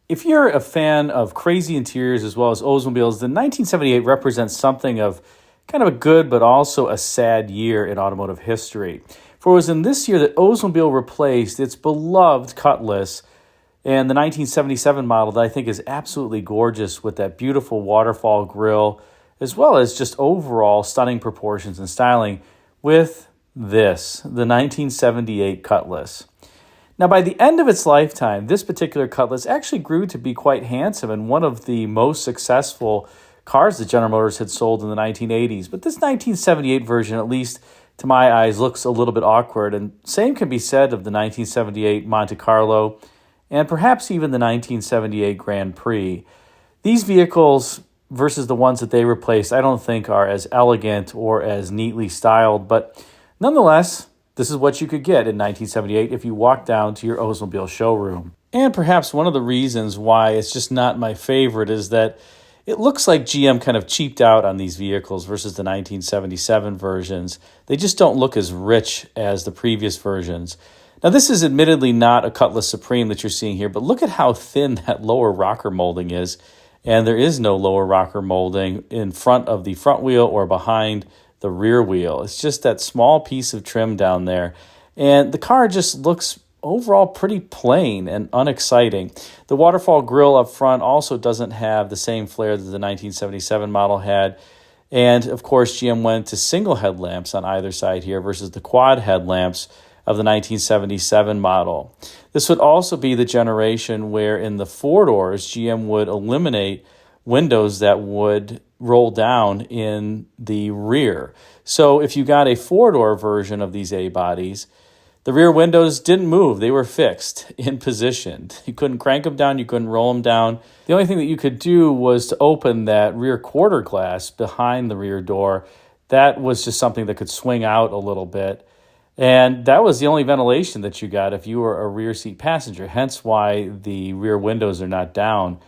If you're a fan of crazy interiors as well as Oldsmobiles, then 1978 represents something of kind of a good but also a sad year in automotive history. For it was in this year that Oldsmobile replaced its beloved Cutlass and the 1977 model that I think is absolutely gorgeous with that beautiful waterfall grille, as well as just overall stunning proportions and styling with this, the 1978 Cutlass. Now, by the end of its lifetime, this particular Cutlass actually grew to be quite handsome and one of the most successful cars that General Motors had sold in the 1980s. But this 1978 version, at least to my eyes, looks a little bit awkward. And same can be said of the 1978 Monte Carlo and perhaps even the 1978 Grand Prix. These vehicles versus the ones that they replaced, I don't think are as elegant or as neatly styled, but nonetheless, this is what you could get in 1978 if you walk down to your Oldsmobile showroom. And perhaps one of the reasons why it's just not my favorite is that it looks like GM kind of cheaped out on these vehicles versus the 1977 versions. They just don't look as rich as the previous versions. Now, this is admittedly not a Cutlass Supreme that you're seeing here, but look at how thin that lower rocker molding is. And there is no lower rocker molding in front of the front wheel or behind the rear wheel. It's just that small piece of trim down there. And the car just looks overall pretty plain and unexciting. The waterfall grille up front also doesn't have the same flair that the 1977 model had. And of course, GM went to single headlamps on either side here versus the quad headlamps of the 1977 model. This would also be the generation where in the four-doors, GM would eliminate windows that would roll down in the rear. So if you got a four-door version of these A-bodies, the rear windows didn't move. They were fixed in position. You couldn't crank them down. You couldn't roll them down. The only thing that you could do was to open that rear quarter glass behind the rear door. That was just something that could swing out a little bit. And that was the only ventilation that you got if you were a rear seat passenger, hence why the rear windows are not down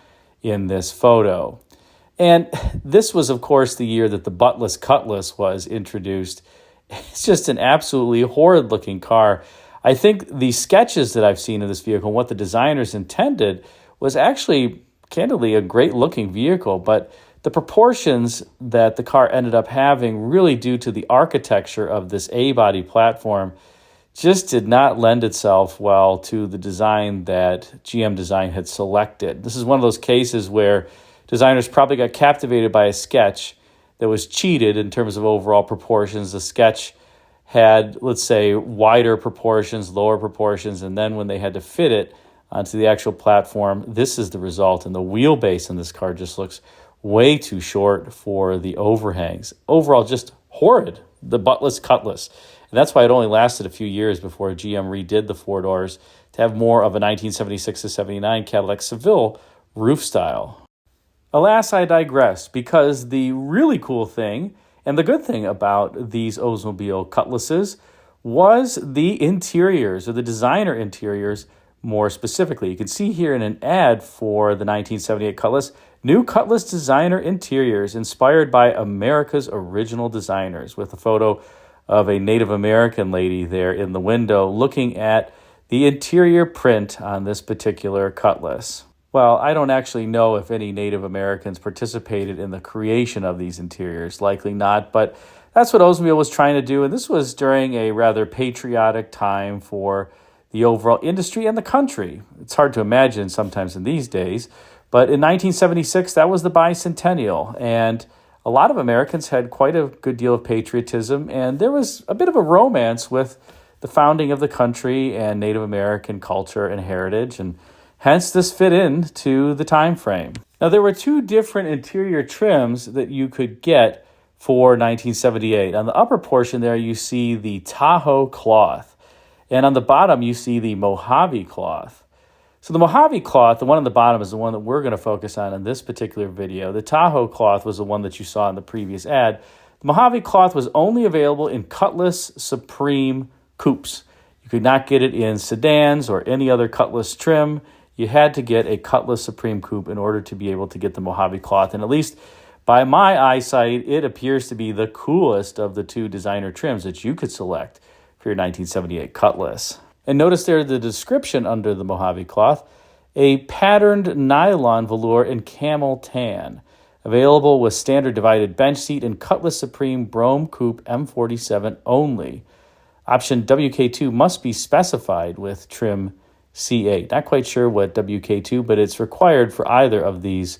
in this photo. And this was, of course, the year that the buttless Cutlass was introduced. It's just an absolutely horrid-looking car. I think the sketches that I've seen of this vehicle and what the designers intended was actually, candidly, a great-looking vehicle, but the proportions that the car ended up having, really due to the architecture of this A-body platform, just did not lend itself well to the design that GM Design had selected. This is one of those cases where designers probably got captivated by a sketch that was cheated in terms of overall proportions. The sketch had, let's say, wider proportions, lower proportions, and then when they had to fit it onto the actual platform, this is the result. And the wheelbase in this car just looks way too short for the overhangs. Overall, just horrid, the buttless Cutlass. And that's why it only lasted a few years before GM redid the four doors to have more of a 1976 to 79 Cadillac Seville roof style. Alas, I digress, because the really cool thing and the good thing about these Oldsmobile Cutlasses was the interiors, or the designer interiors more specifically. You can see here in an ad for the 1978 Cutlass, new Cutlass designer interiors inspired by America's original designers, with a photo of a Native American lady there in the window looking at the interior print on this particular Cutlass. Well, I don't actually know if any Native Americans participated in the creation of these interiors. Likely not, but that's what Oldsmobile was trying to do, and this was during a rather patriotic time for the overall industry and the country. It's hard to imagine sometimes in these days, but in 1976, that was the bicentennial, and a lot of Americans had quite a good deal of patriotism, and there was a bit of a romance with the founding of the country and Native American culture and heritage, and hence this fit into the time frame. Now, there were two different interior trims that you could get for 1978. On the upper portion there, you see the Tahoe cloth, and on the bottom, you see the Mojave cloth. So the Mojave cloth, the one on the bottom, is the one that we're going to focus on in this particular video. The Tahoe cloth was the one that you saw in the previous ad. The Mojave cloth was only available in Cutlass Supreme coupes. You could not get it in sedans or any other Cutlass trim. You had to get a Cutlass Supreme coupe in order to be able to get the Mojave cloth. And at least by my eyesight, it appears to be the coolest of the two designer trims that you could select for your 1978 Cutlass. And notice there the description under the Mojave cloth. a patterned nylon velour in camel tan. Available with standard divided bench seat and Cutlass Supreme Brome Coupe M47 only. Option WK2 must be specified with trim C8. Not quite sure what WK2, but it's required for either of these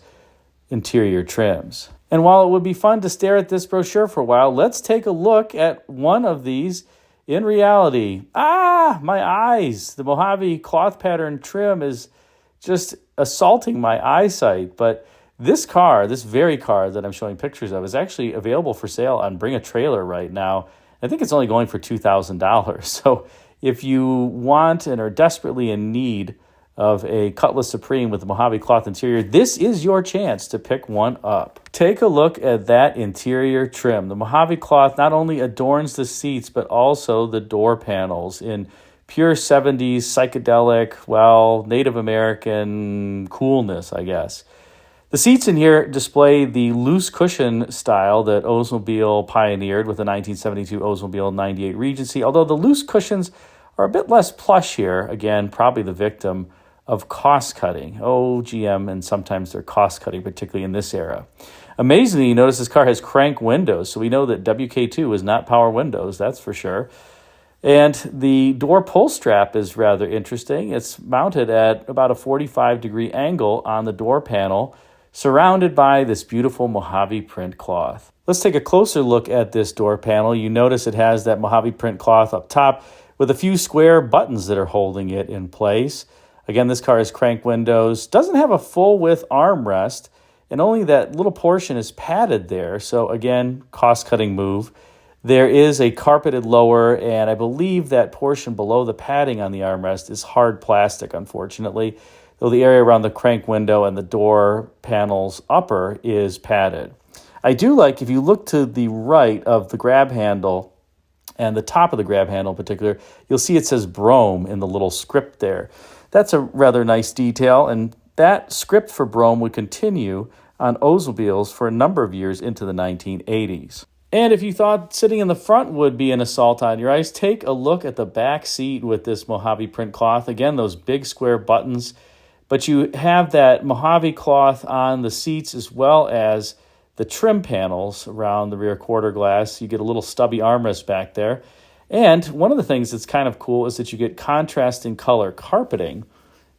interior trims. And while it would be fun to stare at this brochure for a while, let's take a look at one of these in reality. My eyes! The Mojave cloth pattern trim is just assaulting my eyesight, but this very car that I'm showing pictures of is actually available for sale on Bring a Trailer right now. I think it's only going for $2,000. So if you want and are desperately in need of a Cutlass Supreme with the Mojave cloth interior, this is your chance to pick one up. Take a look at that interior trim. The Mojave cloth not only adorns the seats, but also the door panels in pure 70s psychedelic, Native American coolness, I guess. The seats in here display the loose cushion style that Oldsmobile pioneered with the 1972 Oldsmobile 98 Regency, although the loose cushions are a bit less plush here, again, probably the victim of cost-cutting. GM, and sometimes they're cost-cutting, particularly in this era. Amazingly, you notice this car has crank windows, so we know that WK2 is not power windows, that's for sure. And the door pull strap is rather interesting. It's mounted at about a 45-degree angle on the door panel, surrounded by this beautiful Mojave print cloth. Let's take a closer look at this door panel. You notice it has that Mojave print cloth up top with a few square buttons that are holding it in place. Again, this car has crank windows, doesn't have a full-width armrest, and only that little portion is padded there. So again, cost-cutting move. There is a carpeted lower, and I believe that portion below the padding on the armrest is hard plastic, unfortunately, though the area around the crank window and the door panel's upper is padded. I do like, if you look to the right of the grab handle, and the top of the grab handle in particular, you'll see it says Brome in the little script there. That's a rather nice detail, and that script for Brome would continue on Oldsmobiles for a number of years into the 1980s. And if you thought sitting in the front would be an assault on your eyes, take a look at the back seat with this Mojave print cloth. Again, those big square buttons, but you have that Mojave cloth on the seats as well as the trim panels around the rear quarter glass. You get a little stubby armrest back there. And one of the things that's kind of cool is that you get contrasting color carpeting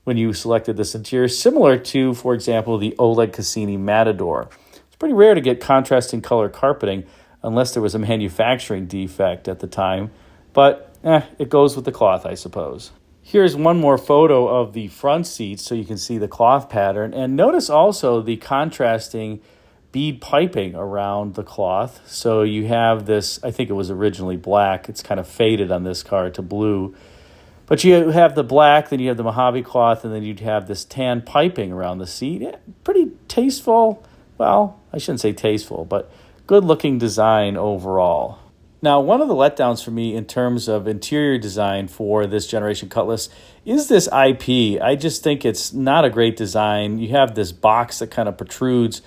when you selected this interior, similar to, for example, the Oleg Cassini Matador. It's pretty rare to get contrasting color carpeting unless there was a manufacturing defect at the time. But it goes with the cloth, I suppose. Here's one more photo of the front seats so you can see the cloth pattern. And notice also the contrasting bead piping around the cloth. So you have this, I think it was originally black. It's kind of faded on this car to blue. But you have the black, then you have the Mojave cloth, and then you'd have this tan piping around the seat. Pretty tasteful. Well, I shouldn't say tasteful, but good-looking design overall. Now, one of the letdowns for me in terms of interior design for this generation Cutlass is this IP. I just think it's not a great design. You have this box that kind of protrudes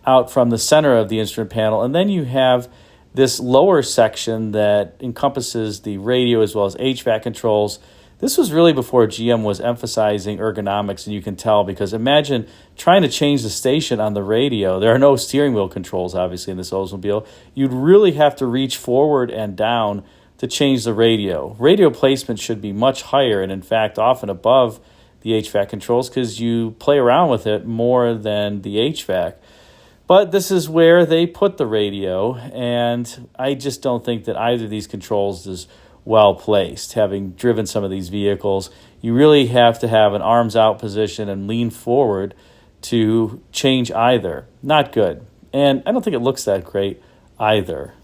out from the center of the instrument panel, and then you have this lower section that encompasses the radio as well as HVAC controls. This was really before GM was emphasizing ergonomics, and you can tell because imagine trying to change the station on the radio. There are no steering wheel controls, obviously, in this Oldsmobile. You'd really have to reach forward and down to change the radio. Radio placement should be much higher and, in fact, often above the HVAC controls because you play around with it more than the HVAC. But this is where they put the radio, and I just don't think that either of these controls is well placed. Having driven some of these vehicles, you really have to have an arms out position and lean forward to change either. Not good. And I don't think it looks that great either.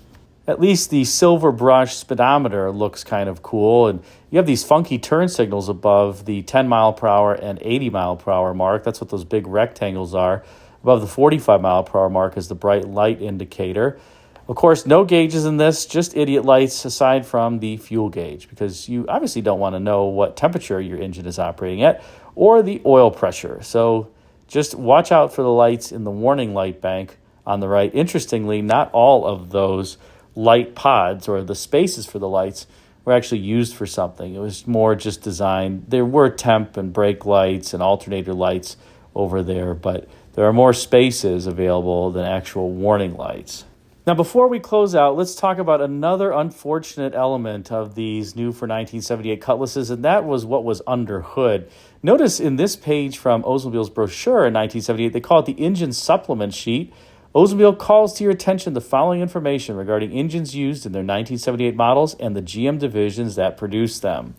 At least the silver brush speedometer looks kind of cool, and you have these funky turn signals above the 10 mile per hour and 80 mile per hour mark. That's what those big rectangles are. Above the 45 mile per hour mark is the bright light indicator. Of course, no gauges in this, just idiot lights aside from the fuel gauge, because you obviously don't want to know what temperature your engine is operating at or the oil pressure. So just watch out for the lights in the warning light bank on the right. Interestingly, not all of those light pods or the spaces for the lights were actually used for something. It was more just designed. There were temp and brake lights and alternator lights over there, but there are more spaces available than actual warning lights. Now, before we close out, let's talk about another unfortunate element of these new for 1978 Cutlasses, and that was what was under hood. Notice in this page from Oldsmobile's brochure in 1978, they call it the engine supplement sheet. Oldsmobile calls to your attention the following information regarding engines used in their 1978 models and the GM divisions that produce them.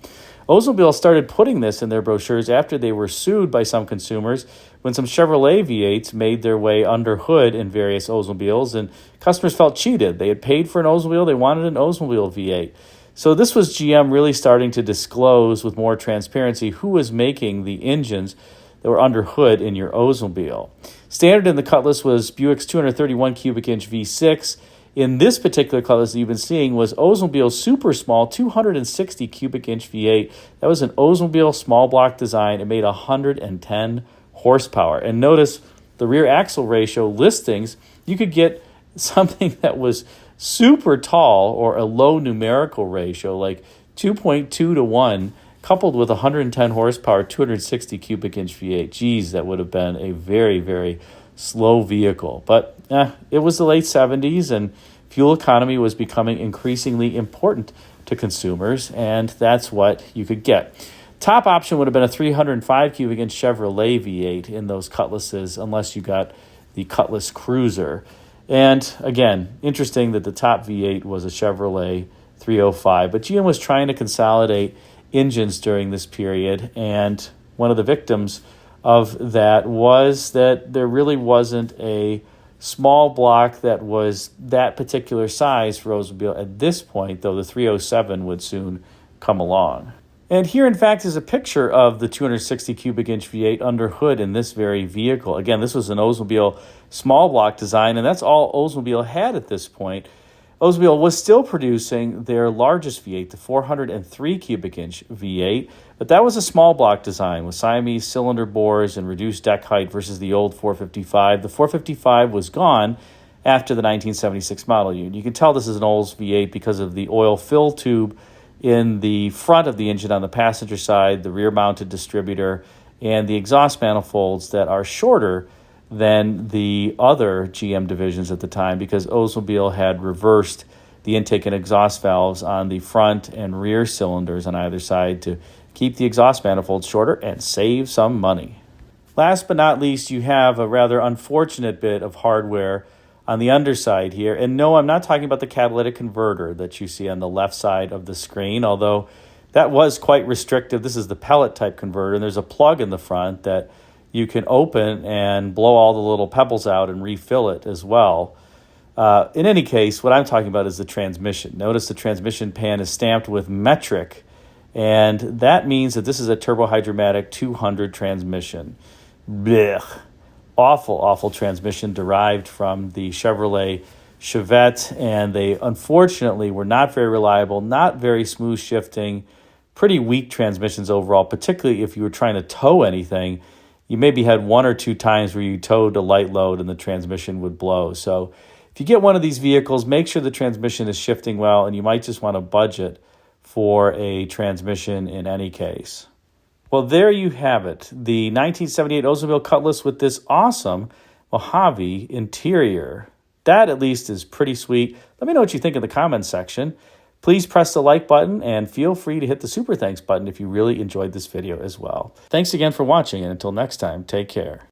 Oldsmobile started putting this in their brochures after they were sued by some consumers when some Chevrolet V8s made their way under hood in various Oldsmobiles, and customers felt cheated. They had paid for an Oldsmobile, they wanted an Oldsmobile V8. So this was GM really starting to disclose with more transparency who was making the engines that were under hood in your Oldsmobile. Standard in the Cutlass was Buick's 231 cubic inch V6. In this particular Cutlass that you've been seeing was Oldsmobile's super small 260 cubic inch V8. That was an Oldsmobile small block design. It made 110 horsepower. And notice the rear axle ratio listings, you could get something that was super tall or a low numerical ratio like 2.2 to 1 coupled with 110 horsepower, 260 cubic inch V8. Geez, that would have been a very, very slow vehicle. But it was the late 70s, and fuel economy was becoming increasingly important to consumers, and that's what you could get. Top option would have been a 305 cubic inch Chevrolet V8 in those Cutlasses, unless you got the Cutlass Cruiser. And again, interesting that the top V8 was a Chevrolet 305, but GM was trying to consolidate engines during this period, and one of the victims of that was that there really wasn't a small block that was that particular size for Oldsmobile at this point, though the 307 would soon come along. And here, in fact, is a picture of the 260 cubic inch V8 under hood in this very vehicle. Again, this was an Oldsmobile small block design, and that's all Oldsmobile had at this point. Oldsmobile was still producing their largest V8, the 403 cubic inch V8, but that was a small block design with Siamese cylinder bores and reduced deck height versus the old 455. The 455 was gone after the 1976 model year. You can tell this is an Olds V8 because of the oil fill tube in the front of the engine on the passenger side, the rear-mounted distributor, and the exhaust manifolds that are shorter than the other GM divisions at the time because Oldsmobile had reversed the intake and exhaust valves on the front and rear cylinders on either side to keep the exhaust manifolds shorter and save some money. Last but not least, you have a rather unfortunate bit of hardware on the underside here. And no, I'm not talking about the catalytic converter that you see on the left side of the screen, although that was quite restrictive. This is the pellet type converter, and there's a plug in the front that you can open and blow all the little pebbles out and refill it as well. In any case, what I'm talking about is the transmission. Notice the transmission pan is stamped with metric, and that means that this is a turbohydromatic 200 transmission. Blech. Awful, awful transmission derived from the Chevrolet Chevette, and they unfortunately were not very reliable, not very smooth shifting, pretty weak transmissions overall, particularly if you were trying to tow anything. You maybe had one or two times where you towed a light load and the transmission would blow. So if you get one of these vehicles, make sure the transmission is shifting well, and you might just want to budget for a transmission in any case. Well, there you have it, the 1978 Oldsmobile Cutlass with this awesome Mojave interior. That, at least, is pretty sweet. Let me know what you think in the comments section. Please press the like button and feel free to hit the super thanks button if you really enjoyed this video as well. Thanks again for watching, and until next time, take care.